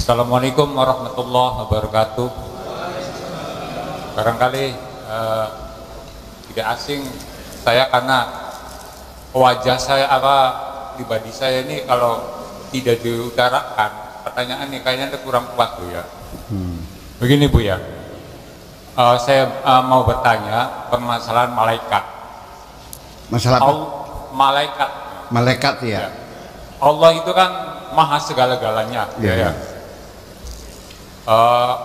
Assalamualaikum warahmatullahi wabarakatuh. Barangkali tidak asing saya karena wajah saya pribadi saya ini kalau tidak diutarakan pertanyaan ini kayaknya kurang kuat Bu ya. Begini Bu ya, saya mau bertanya permasalahan malaikat. Masalah apa? Malaikat. Malaikat ya. Allah itu kan maha segala-galanya ya.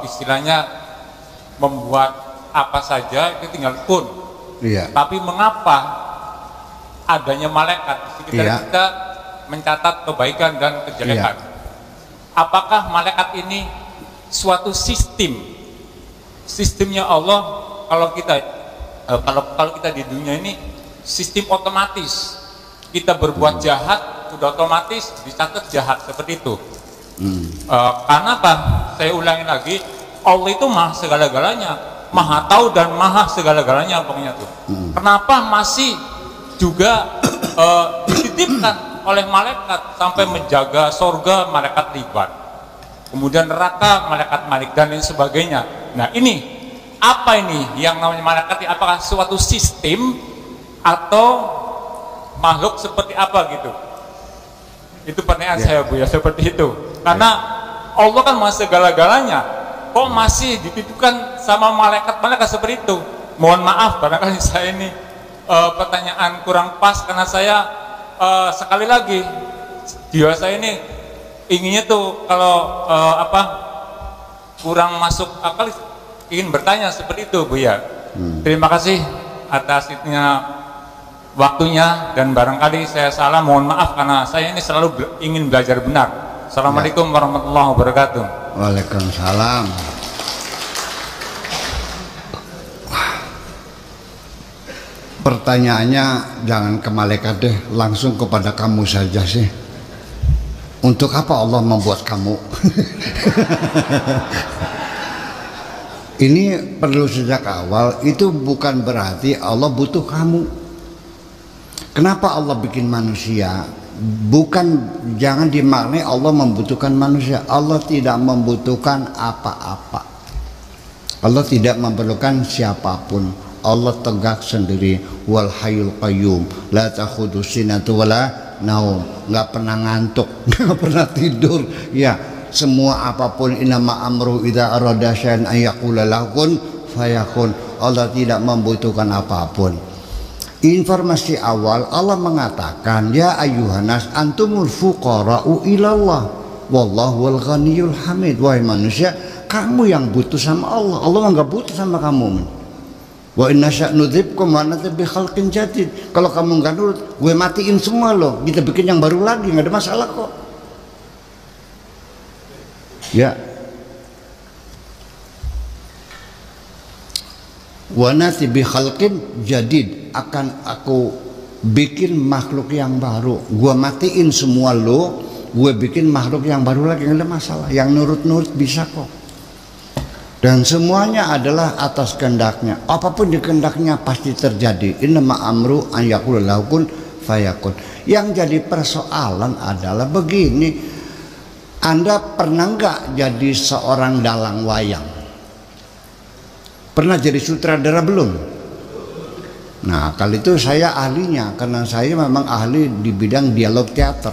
Istilahnya membuat apa saja itu tinggal pun. Iya. Tapi mengapa adanya malaikat? Kita mencatat kebaikan dan kejelekan. Iya. Apakah malaikat ini suatu sistemnya Allah? Kalau kita di dunia ini sistem otomatis, kita berbuat jahat sudah otomatis dicatat jahat seperti itu. Karena apa? Saya ulangi lagi, Allah itu maha segala-galanya, maha tahu dan maha segala-galanya pokoknya tuh. Kenapa masih juga dititipkan oleh malaikat sampai menjaga sorga malaikat libat, kemudian neraka malaikat malik dan lain sebagainya. Nah ini apa ini yang namanya malaikat? Apakah suatu sistem atau makhluk seperti apa gitu? Itu pertanyaan saya Bu ya, seperti itu. Karena Allah kan maha segala-galanya, kok masih dititipkan sama malaikat seperti itu? Mohon maaf barangkali saya ini pertanyaan kurang pas, karena saya sekali lagi jiwa saya ini inginnya tuh kalau kurang masuk akal ingin bertanya seperti itu Bu ya. Terima kasih atas waktunya, dan barangkali saya salah mohon maaf karena saya ini selalu ingin belajar benar. Assalamualaikum warahmatullahi wabarakatuh. Waalaikumsalam. Pertanyaannya jangan ke malaikat deh, langsung kepada kamu saja sih. Untuk apa Allah membuat kamu? Ini perlu sejak awal, itu bukan berarti Allah butuh kamu. Kenapa Allah bikin manusia? Jangan dimaknai Allah membutuhkan manusia. Allah tidak membutuhkan apa-apa. Allah tidak memerlukan siapapun. Allah tegak sendiri. Wal hayyul qayyum, la ta'khudhu sinatun wala naum. Enggak pernah ngantuk, enggak pernah tidur. Ya, semua apapun innama amru idza arada syai'an ay yaqula lahu kun fayakun. Allah tidak membutuhkan apapun. Informasi awal Allah mengatakan, ya ayyuhanas antumul fuqara'u ilallah wallahu wal ghaniyul hamid. Wahai manusia, kamu yang butuh sama Allah. Allah enggak butuh sama kamu. Wa inna sya'nudzibkum wa nati bi khalqin jadid. Kalau kamu enggak nurut, gue matiin semua loh. Kita bikin yang baru lagi, enggak ada masalah kok. Ya. Wa nati bi khalqin jadid, akan aku bikin makhluk yang baru. Gua matiin semua lo, gue bikin makhluk yang baru lagi, nggak ada masalah. Yang nurut-nurut bisa kok. Dan semuanya adalah atas kehendaknya. Apapun dikehendaknya pasti terjadi. Innama amru an yaqula lahu kun fayakun. Yang jadi persoalan adalah begini. Anda pernah nggak jadi seorang dalang wayang? Pernah jadi sutradara belum? Nah, kali itu saya ahlinya, karena saya memang ahli di bidang dialog teater.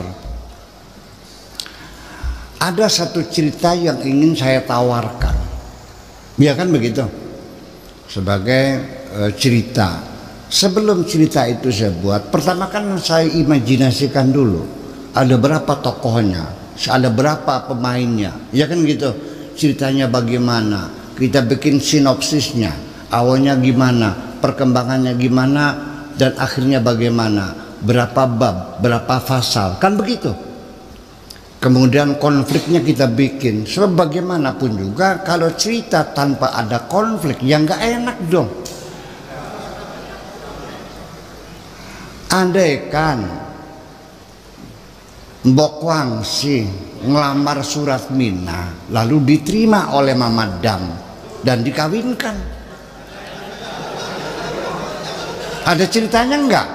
Ada satu cerita yang ingin saya tawarkan, ya kan begitu, sebagai cerita. Sebelum cerita itu saya buat, pertama kan saya imajinasikan dulu, ada berapa tokohnya, ada berapa pemainnya, ya kan gitu. Ceritanya bagaimana, kita bikin sinopsisnya, awalnya gimana, perkembangannya gimana, dan akhirnya bagaimana, berapa bab, berapa pasal, kan begitu. Kemudian konfliknya kita bikin. Sebab bagaimanapun juga kalau cerita tanpa ada konflik ya nggak enak dong. Andaikan Mbok Wangsi ngelamar Surat Mina lalu diterima oleh Mama Dam dan dikawinkan, ada ceritanya enggak?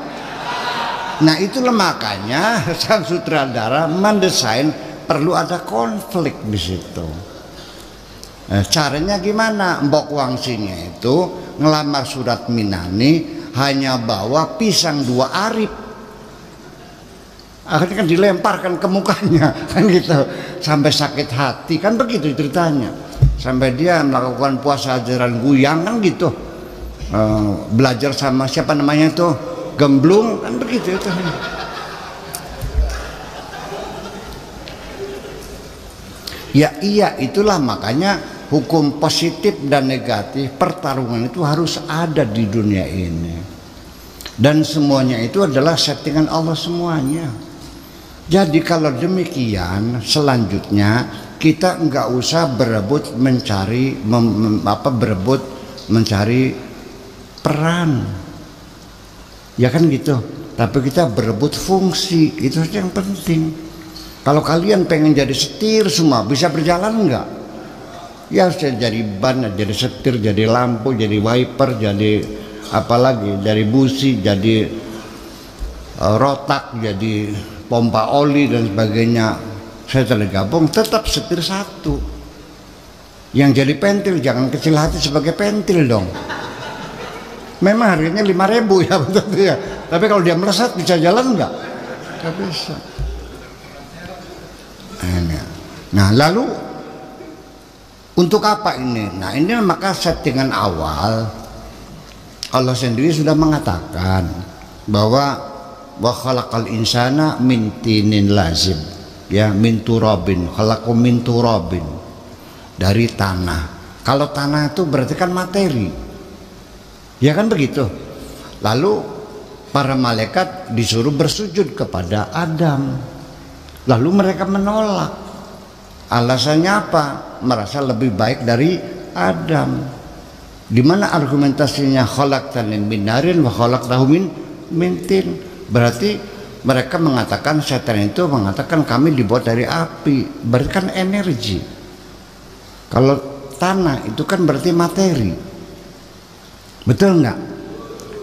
Nah itulah makanya sang sutradara mendesain perlu ada konflik di situ. Caranya gimana? Mbok Wangsinya itu ngelamar Surat Minani hanya bawa pisang 2 arip. Akhirnya kan dilemparkan ke mukanya kan gitu, sampai sakit hati kan begitu ceritanya, sampai dia melakukan puasa ajaran Guyang kan gitu. Belajar sama siapa namanya tuh, Gemblung kan begitu itu. Ya iya, itulah makanya hukum positif dan negatif, pertarungan itu harus ada di dunia ini, dan semuanya itu adalah settingan Allah semuanya. Jadi kalau demikian, selanjutnya kita nggak usah berebut mencari mencari peran, ya kan gitu. Tapi kita berebut fungsi, itu saja yang penting. Kalau kalian pengen jadi setir semua, bisa berjalan nggak? Ya harus jadi ban, jadi setir, jadi lampu, jadi wiper, jadi apalagi, jadi busi, jadi rotak, jadi pompa oli dan sebagainya. Saya tergabung tetap setir satu. Yang jadi pentil jangan kecil hati sebagai pentil dong. Memang harganya 5.000 ya betul ya. Tapi kalau dia melesat bisa jalan nggak? Nggak bisa. Nah lalu untuk apa ini? Nah ini maka settingan awal Allah sendiri sudah mengatakan bahwa wa khalaqal insana min tinin lazim, ya, min turabin, khalaqum min turabin, dari tanah. Kalau tanah itu berarti kan materi, ya kan begitu. Lalu para malaikat disuruh bersujud kepada Adam, lalu mereka menolak. Alasannya apa? Merasa lebih baik dari Adam. Di mana argumentasinya khalaqtani min narin wa khalaqtahu min tin? Berarti mereka mengatakan, setan itu mengatakan kami dibuat dari api, berarti kan energi. Kalau tanah itu kan berarti materi, betul nggak?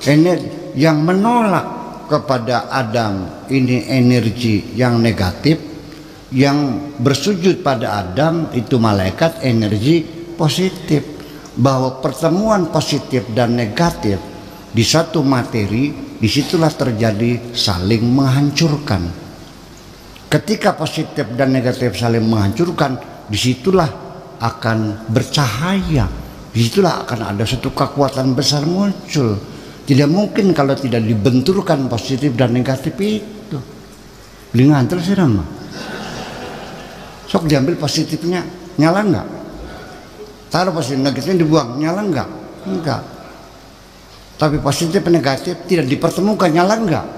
Energi yang menolak kepada Adam ini energi yang negatif, yang bersujud pada Adam itu malaikat energi positif. Bahwa pertemuan positif dan negatif di satu materi, disitulah terjadi saling menghancurkan. Ketika positif dan negatif saling menghancurkan, disitulah akan bercahaya, disitulah akan ada satu kekuatan besar muncul. Tidak mungkin kalau tidak dibenturkan positif dan negatif itu. Beli ngantel sih Rama. Sok diambil positifnya, nyala enggak? Taruh positif, negatifnya dibuang, nyala enggak? Enggak. Tapi positif dan negatif tidak dipertemukan, nyala enggak?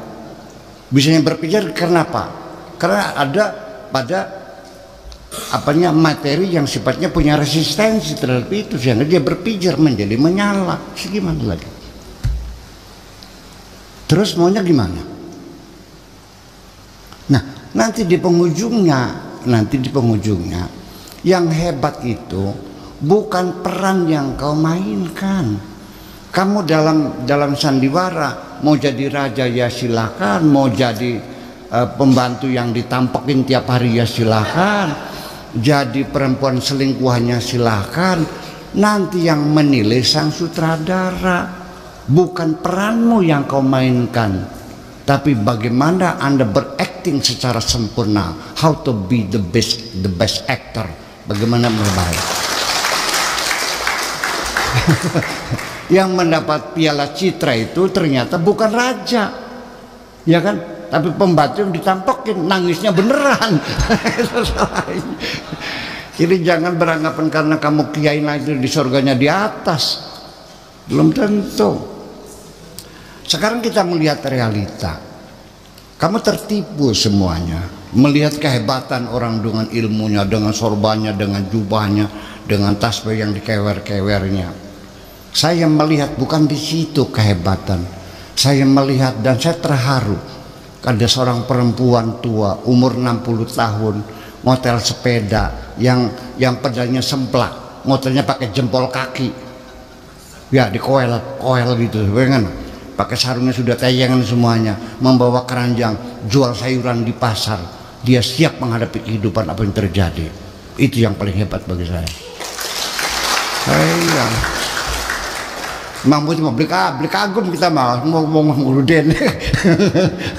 Bisanya berpikir karena apa? Karena ada pada materi yang sifatnya punya resistensi terhadap itu, sehingga dia berpikir menjadi menyala. Segimana lagi? Terus maunya gimana? Nah, nanti di penghujungnya yang hebat itu bukan peran yang kau mainkan. Kamu dalam sandiwara mau jadi raja ya silakan, mau jadi pembantu yang ditampekin tiap hari ya silakan, jadi perempuan selingkuhannya silakan. Nanti yang menilai sang sutradara, bukan peranmu yang kau mainkan, tapi bagaimana Anda berakting secara sempurna. How to be the best actor, bagaimana berbaik. Yang mendapat piala citra itu ternyata bukan raja, ya kan, tapi pembantu yang ditampokin, nangisnya beneran. Jadi jangan beranggapan karena kamu kiai itu di surganya di atas, belum tentu. Sekarang kita melihat realita, kamu tertipu semuanya, melihat kehebatan orang dengan ilmunya, dengan sorbannya, dengan jubahnya, dengan tasbih yang dikewer-kewernya. Saya melihat bukan di situ kehebatan. Saya melihat dan saya terharu. Ada seorang perempuan tua umur 60 tahun ngotel sepeda yang pedalnya semplak, ngotelnya pakai jempol kaki. Ya, dikoel gitu, kan? Pakai sarungnya sudah tayangan semuanya, membawa keranjang jual sayuran di pasar. dia siap menghadapi kehidupan apa yang terjadi. Itu yang paling hebat bagi saya. Iya. Mampu cuma beli kagum kita mau nguruden.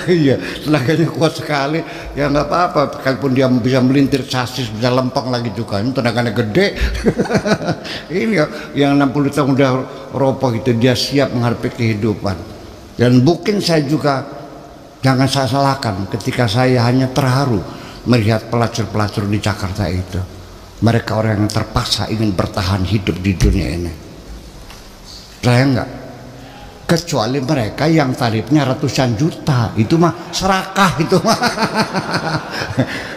Iya, tenaganya kuat sekali. Ya nggak apa-apa, kalaupun dia bisa melintir sasis, bisa lempeng lagi juga. Ini tenaganya gede. Ini ya, yang 60 tahun udah ropoh itu, dia siap menghadapi kehidupan. Dan mungkin saya juga, jangan saya salahkan ketika saya hanya terharu melihat pelacur-pelacur di Jakarta itu. Mereka orang yang terpaksa ingin bertahan hidup di dunia ini. Saya enggak, kecuali mereka yang tarifnya ratusan juta, itu mah serakah itu mah.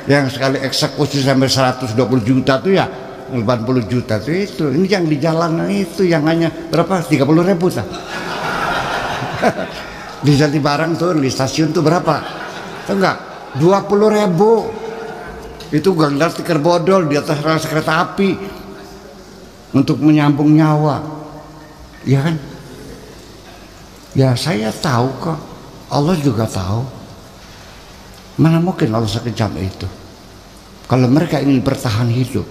Yang sekali eksekusi sampai 120 juta tuh ya 80 juta tuh itu. Ini yang di jalanan itu yang hanya berapa, 30.000 tak? Di Jatibarang tuh di stasiun tuh berapa? Tahu enggak? 20.000. Itu ganggar stiker bodol di atas rel kereta api untuk menyambung nyawa. Ya kan? Ya saya tahu kok, Allah juga tahu. Mana mungkin Allah sekejam itu. Kalau mereka ingin bertahan hidup,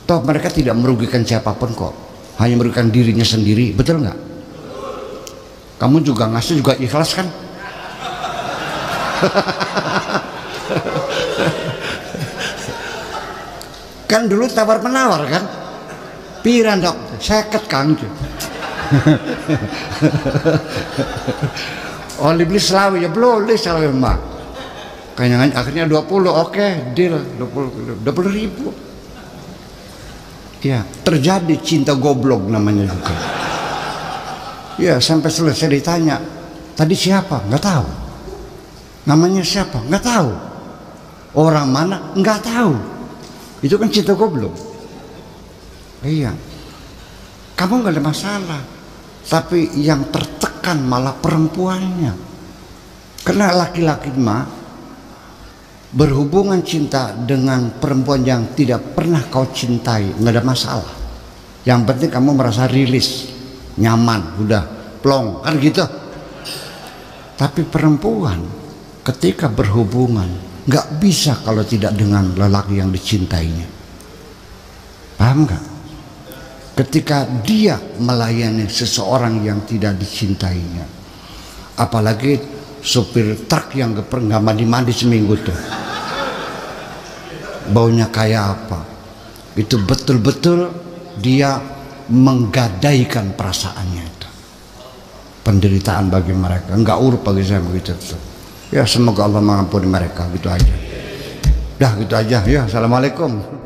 toh mereka tidak merugikan siapapun kok, hanya merugikan dirinya sendiri, betul nggak? Kamu juga ngasih juga ikhlas kan? Kan dulu tawar menawar kan? Piran dok, seket kan? Oh beli selawi ya belum beli selawi emak. Kayaknya akhirnya 20, oke, deal 20.000. Ya terjadi cinta goblok namanya juga. Ya sampai selesai ditanya, tadi siapa? Nggak tahu. Namanya siapa? Nggak tahu. Orang mana? Nggak tahu. Itu kan cinta goblok. Iya. Kamu nggak ada masalah. Tapi yang tertekan malah perempuannya. Karena laki-laki mah berhubungan cinta dengan perempuan yang tidak pernah kau cintai, nggak ada masalah. Yang penting kamu merasa rilis, nyaman, udah plong kan gitu. Tapi perempuan ketika berhubungan nggak bisa kalau tidak dengan lelaki yang dicintainya. Paham nggak? Ketika dia melayani seseorang yang tidak dicintainya, apalagi supir truk yang nggak mandi seminggu tuh, baunya kayak apa? Itu betul-betul dia menggadaikan perasaannya itu. Penderitaan bagi mereka, nggak urut bagi saya begitu tuh. Ya semoga Allah mengampuni mereka, gitu aja. Dah gitu aja. Ya assalamualaikum.